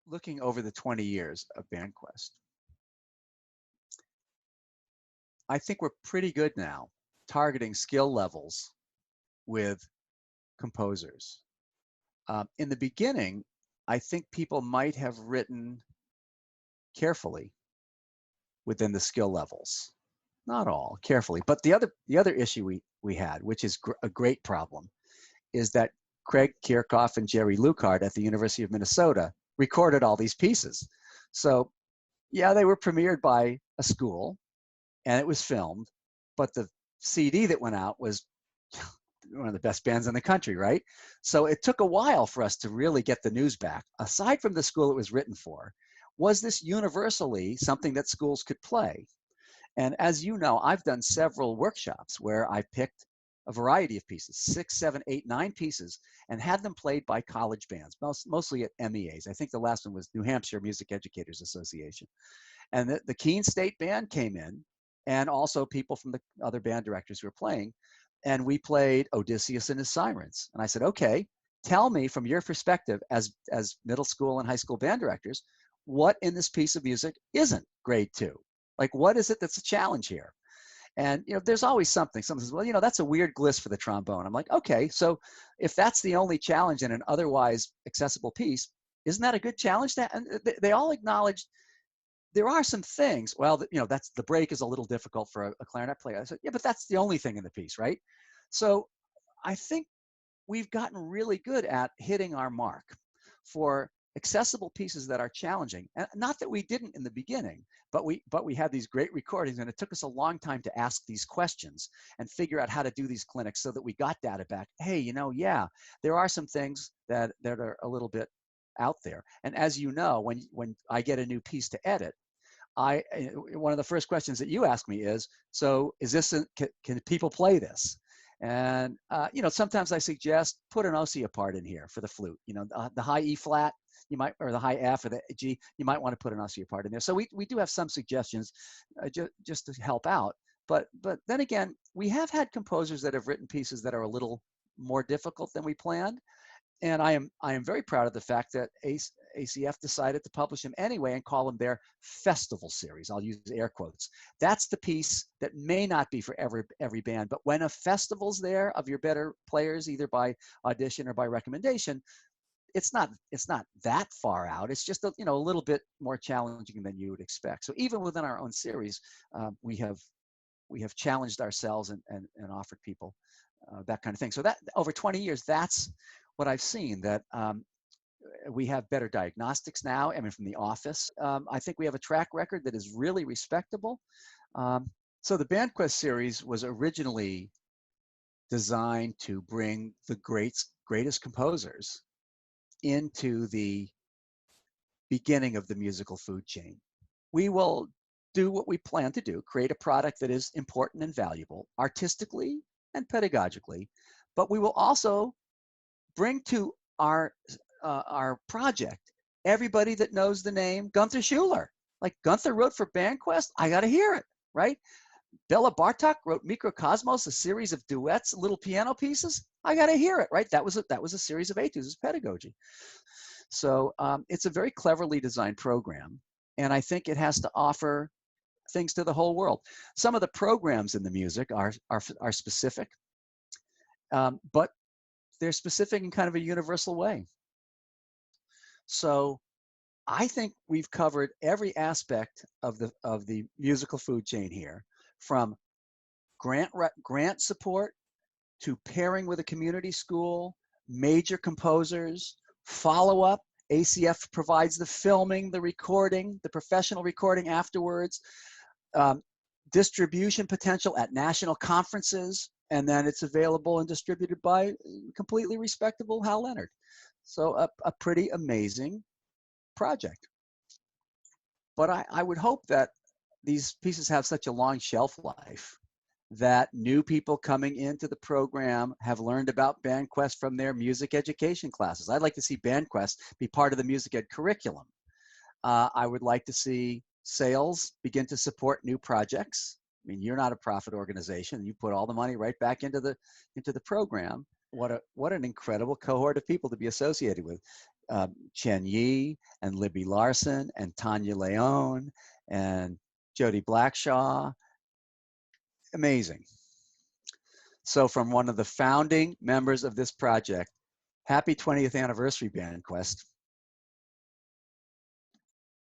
looking over the 20 years of BandQuest, I think we're pretty good now targeting skill levels with composers. In the beginning, I think people might have written carefully within the skill levels. Not all, carefully. But the other issue we had, which is a great problem, is that Craig Kirchhoff and Jerry Lucard at the University of Minnesota recorded all these pieces. So yeah, they were premiered by a school and it was filmed, but the CD that went out was one of the best bands in the country, right? So it took a while for us to really get the news back. Aside from the school it was written for, was this universally something that schools could play? And as you know, I've done several workshops where I picked a variety of pieces, 6, 7, 8, 9 pieces, and had them played by college bands, mostly at MEAs. I think the last one was New Hampshire Music Educators Association. And the Keene State Band came in, and also people from the other band directors who were playing, and we played Odysseus and his Sirens. And I said, okay, tell me from your perspective as middle school and high school band directors, what in this piece of music isn't grade 2? Like, what is it that's a challenge here? And, there's always something. Someone says, well, that's a weird gliss for the trombone. I'm like, okay, so if that's the only challenge in an otherwise accessible piece, isn't that a good challenge? And they all acknowledged there are some things. Well, that's the break is a little difficult for a clarinet player. I said, yeah, but that's the only thing in the piece, right? So I think we've gotten really good at hitting our mark for accessible pieces that are challenging. And not that we didn't in the beginning, but we had these great recordings, and it took us a long time to ask these questions and figure out how to do these clinics so that we got data back. Hey, yeah, there are some things that are a little bit out there. And as you know, when I get a new piece to edit, one of the first questions that you ask me is, so is this, can people play this? And, sometimes I suggest put an Ossia part in here for the flute, the high E flat, or the high F or the G, you might want to put an Ossia part in there. So we do have some suggestions just to help out. But then again, we have had composers that have written pieces that are a little more difficult than we planned. And I am very proud of the fact that ACF decided to publish them anyway and call them their festival series. I'll use air quotes. That's the piece that may not be for every band, but when a festival's there of your better players, either by audition or by recommendation, it's not that far out. It's just a little bit more challenging than you would expect. So even within our own series, we have challenged ourselves and offered people that kind of thing. So that over 20 years, that's what I've seen, that we have better diagnostics now. I mean, from the office, I think we have a track record that is really respectable. So the BandQuest series was originally designed to bring the greatest composers into the beginning of the musical food chain. We will do what we plan to do, create a product that is important and valuable artistically and pedagogically, but we will also bring to our project everybody that knows the name Gunther Schuller. Like, Gunther wrote for BandQuest, I got to hear it, right? Bela Bartok wrote Mikrokosmos, a series of duets, little piano pieces. I got to hear it, right? That was a series of etudes, pedagogy. So it's a very cleverly designed program, and I think it has to offer things to the whole world. Some of the programs in the music are specific, but they're specific in kind of a universal way. So I think we've covered every aspect of the musical food chain here, from grant support to pairing with a community school, major composers, follow-up. ACF provides the filming, the recording, the professional recording afterwards, distribution potential at national conferences, and then it's available and distributed by completely respectable Hal Leonard. So a pretty amazing project. But I would hope that these pieces have such a long shelf life that new people coming into the program have learned about BandQuest from their music education classes. I'd like to see BandQuest be part of the music ed curriculum. I would like to see sales begin to support new projects. I mean, you're not a profit organization. You put all the money right back into the program. What an incredible cohort of people to be associated with. Chen Yi and Libby Larson and Tanya Leone and Jody Blackshaw. Amazing. So from one of the founding members of this project, happy 20th anniversary, BandQuest.